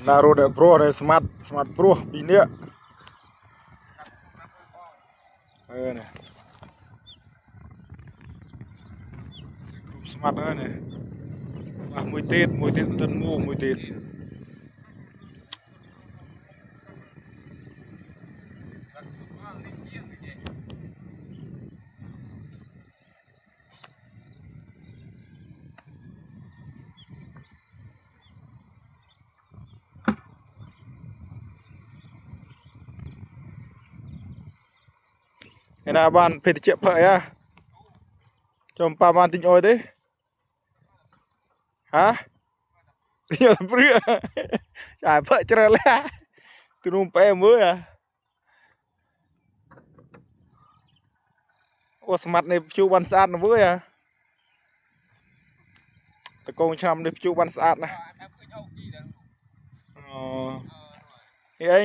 Naruto Pro này Smart Pro pin nữa này Smart nữa này mùi tên tân mua mùi tên cái nào bạn phải chịu phơi à chồng pa bạn tình ôi đấy hả tình ôi bự chả phơi cho ra từ nung pe mới à ô smart này chu ban sát nó với àตะโกงชำในปัจจุบันสะอาดนะอ๋อเฮ้ย